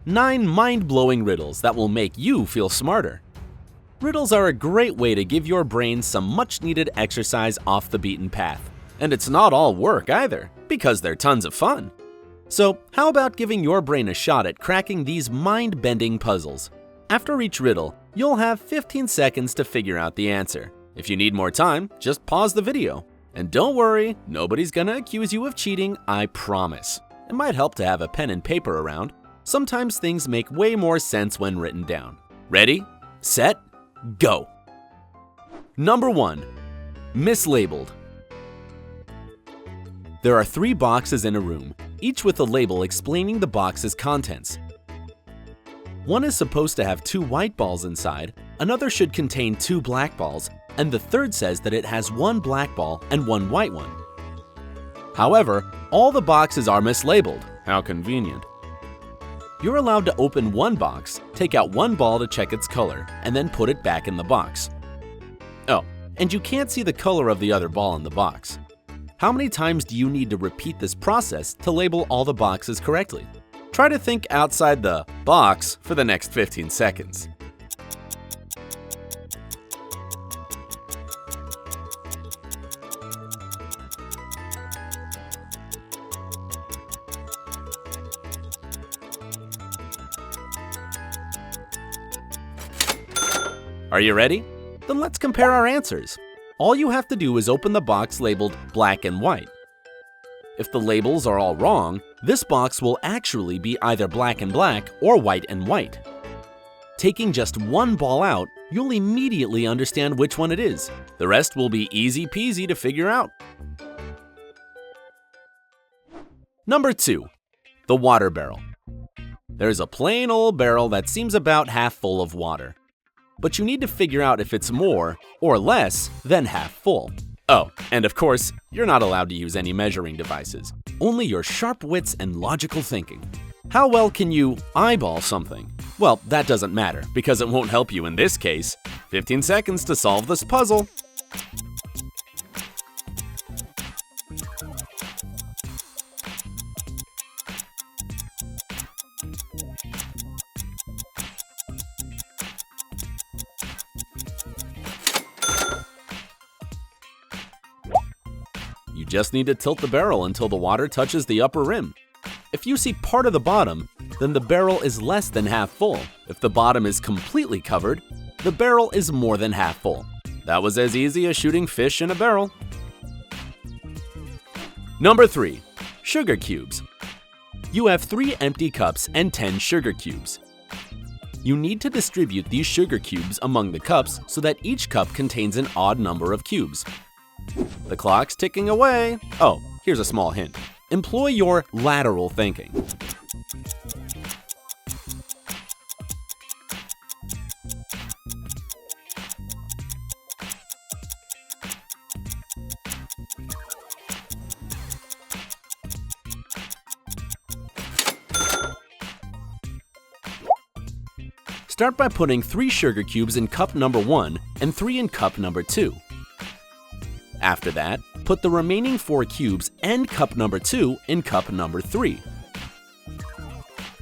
9 mind-blowing riddles that will make you feel smarter. Riddles are a great way to give your brain some much-needed exercise off the beaten path. And it's not all work either, because they're tons of fun. So how about giving your brain a shot at cracking these mind-bending puzzles? After each riddle, you'll have 15 seconds to figure out the answer. If you need more time, just pause the video. And don't worry, nobody's gonna accuse you of cheating, I promise. It might help to have a pen and paper around. Sometimes things make way more sense when written down. Ready, set, go! Number 1. Mislabeled. There are 3 boxes in a room, each with a label explaining the box's contents. One is supposed to have 2 white balls inside, another should contain 2 black balls, and the third says that it has 1 black ball and 1 white one. However, all the boxes are mislabeled. How convenient. You're allowed to open one box, take out 1 ball to check its color, and then put it back in the box. Oh, and you can't see the color of the other ball in the box. How many times do you need to repeat this process to label all the boxes correctly? Try to think outside the box for the next 15 seconds. Are you ready? Then let's compare our answers. All you have to do is open the box labeled black and white. If the labels are all wrong, this box will actually be either black and black or white and white. Taking just 1 ball out, you'll immediately understand which one it is. The rest will be easy peasy to figure out. Number 2. The water barrel. There's a plain old barrel that seems about half full of water. But you need to figure out if it's more or less than half full. Oh, and of course, you're not allowed to use any measuring devices, only your sharp wits and logical thinking. How well can you eyeball something? Well, that doesn't matter, because it won't help you in this case. 15 seconds to solve this puzzle. You just need to tilt the barrel until the water touches the upper rim. If you see part of the bottom, then the barrel is less than half full. If the bottom is completely covered, the barrel is more than half full. That was as easy as shooting fish in a barrel. Number 3. Sugar cubes. You have 3 empty cups and 10 sugar cubes. You need to distribute these sugar cubes among the cups so that each cup contains an odd number of cubes. The clock's ticking away. Oh, here's a small hint. Employ your lateral thinking. Start by putting 3 sugar cubes in cup number 1 and 3 in cup number 2. After that, put the remaining 4 cubes and cup number 2 in cup number 3.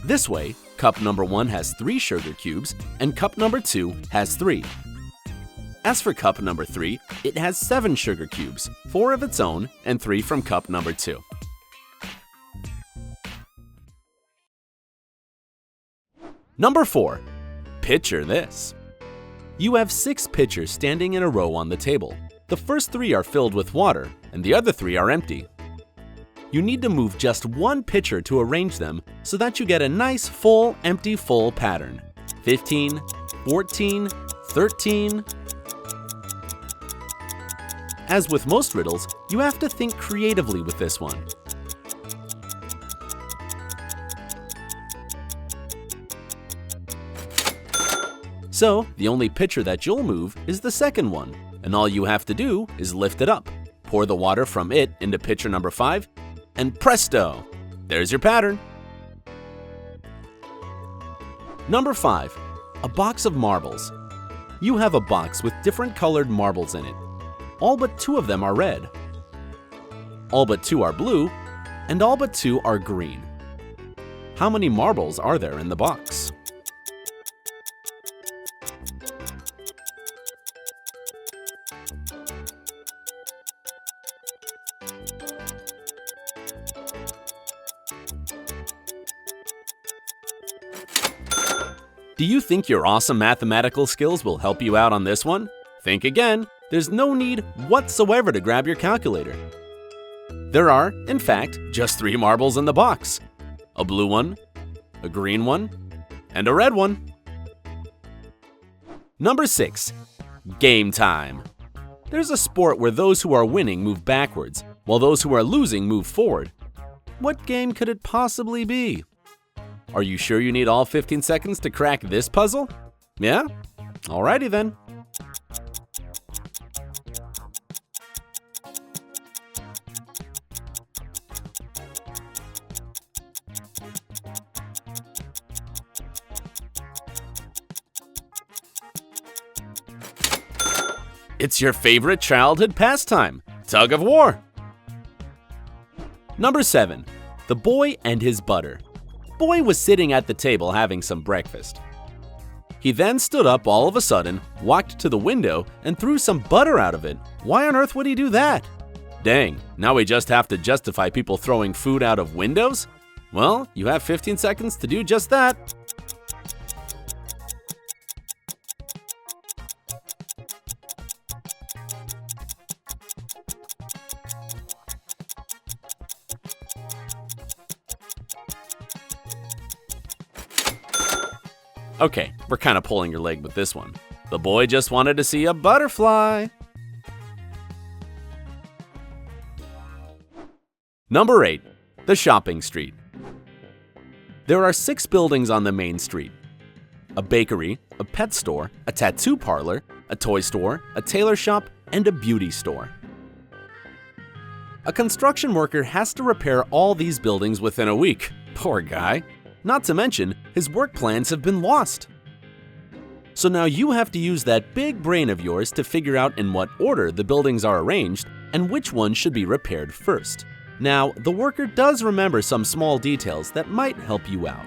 This way, cup number 1 has 3 sugar cubes and cup number 2 has 3. As for cup number 3, it has 7 sugar cubes, 4 of its own and 3 from cup number 2. Number 4. Picture this. You have 6 pitchers standing in a row on the table. The first 3 are filled with water, and the other 3 are empty. You need to move just 1 pitcher to arrange them so that you get a nice full, empty, full pattern. 15, 14, 13. As with most riddles, you have to think creatively with this one. So, the only pitcher that you'll move is the second one. And all you have to do is lift it up, pour the water from it into pitcher number 5, and presto! There's your pattern. Number 5. A box of marbles. You have a box with different colored marbles in it. All but 2 of them are red. All but 2 are blue, and all but 2 are green. How many marbles are there in the box? Do you think your awesome mathematical skills will help you out on this one? Think again. There's no need whatsoever to grab your calculator. There are, in fact, just 3 marbles in the box. A blue one, a green one, and a red one. Number 6. Game time. There's a sport where those who are winning move backwards, while those who are losing move forward. What game could it possibly be? Are you sure you need all 15 seconds to crack this puzzle? Yeah? Alrighty then. It's your favorite childhood pastime, tug of war. Number 7. The Boy and His Butter. Boy was sitting at the table having some breakfast. He then stood up all of a sudden, walked to the window, and threw some butter out of it. Why on earth would he do that? Dang, now we just have to justify people throwing food out of windows? Well, you have 15 seconds to do just that. Okay, we're kind of pulling your leg with this one. The boy just wanted to see a butterfly. Number 8. The Shopping Street. There are 6 buildings on the main street. A bakery, a pet store, a tattoo parlor, a toy store, a tailor shop, and a beauty store. A construction worker has to repair all these buildings within a week. Poor guy. Not to mention, his work plans have been lost. So now you have to use that big brain of yours to figure out in what order the buildings are arranged and which one should be repaired first. Now, the worker does remember some small details that might help you out.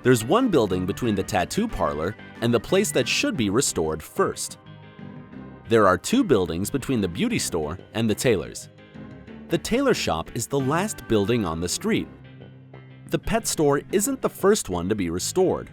There's one building between the tattoo parlor and the place that should be restored first. There are 2 buildings between the beauty store and the tailor's. The tailor shop is the last building on the street. The pet store isn't the first one to be restored.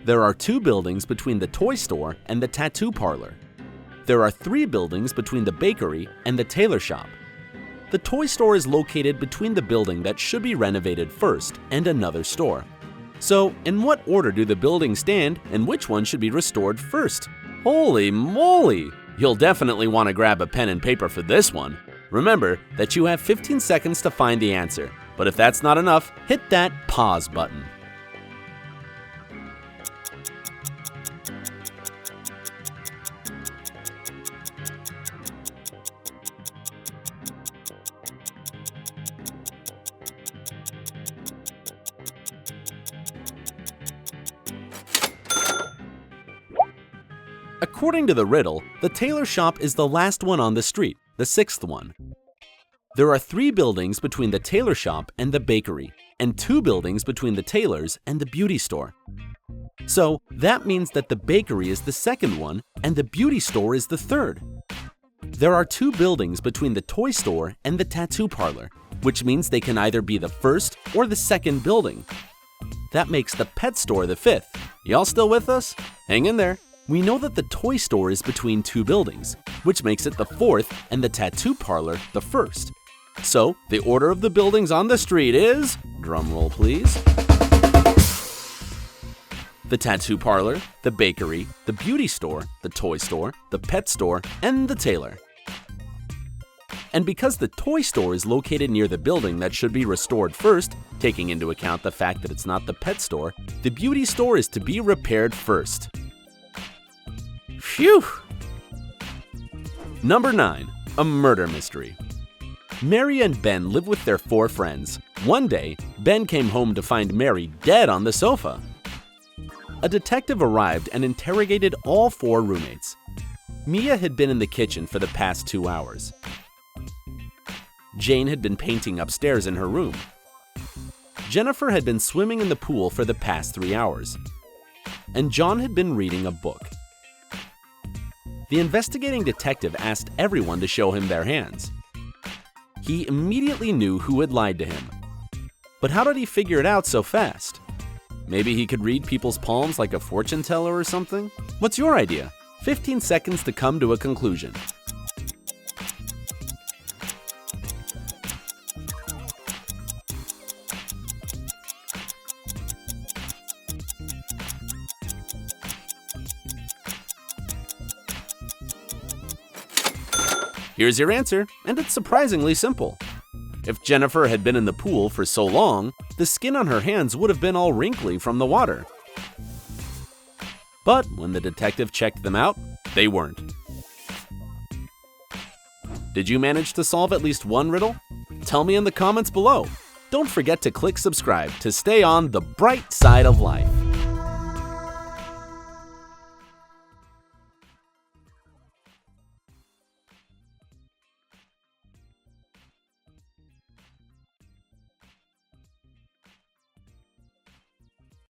There are 2 buildings between the toy store and the tattoo parlor. There are 3 buildings between the bakery and the tailor shop. The toy store is located between the building that should be renovated first and another store. So, in what order do the buildings stand and which one should be restored first? Holy moly! You'll definitely want to grab a pen and paper for this one. Remember that you have 15 seconds to find the answer. But if that's not enough, hit that pause button. According to the riddle, the tailor shop is the last one on the street, the 6th one. There are 3 buildings between the tailor shop and the bakery, and 2 buildings between the tailor's and the beauty store. So that means that the bakery is the 2nd one and the beauty store is the 3rd. There are 2 buildings between the toy store and the tattoo parlor, which means they can either be the 1st or the 2nd building. That makes the pet store the 5th. Y'all still with us? Hang in there. We know that the toy store is between 2 buildings, which makes it the 4th and the tattoo parlor the 1st. So, the order of the buildings on the street is, drumroll please, the tattoo parlor, the bakery, the beauty store, the toy store, the pet store, and the tailor. And because the toy store is located near the building that should be restored first, taking into account the fact that it's not the pet store, the beauty store is to be repaired first. Phew! Number 9. A murder mystery. Mary and Ben live with their 4 friends. One day, Ben came home to find Mary dead on the sofa. A detective arrived and interrogated all 4 roommates. Mia had been in the kitchen for the past 2 hours. Jane had been painting upstairs in her room. Jennifer had been swimming in the pool for the past 3 hours, and John had been reading a book. The investigating detective asked everyone to show him their hands. He immediately knew who had lied to him. But how did he figure it out so fast? Maybe he could read people's palms like a fortune teller or something? What's your idea? 15 seconds to come to a conclusion. Here's your answer, and it's surprisingly simple. If Jennifer had been in the pool for so long, the skin on her hands would have been all wrinkly from the water. But when the detective checked them out, they weren't. Did you manage to solve at least one riddle? Tell me in the comments below. Don't forget to click subscribe to stay on the bright side of life.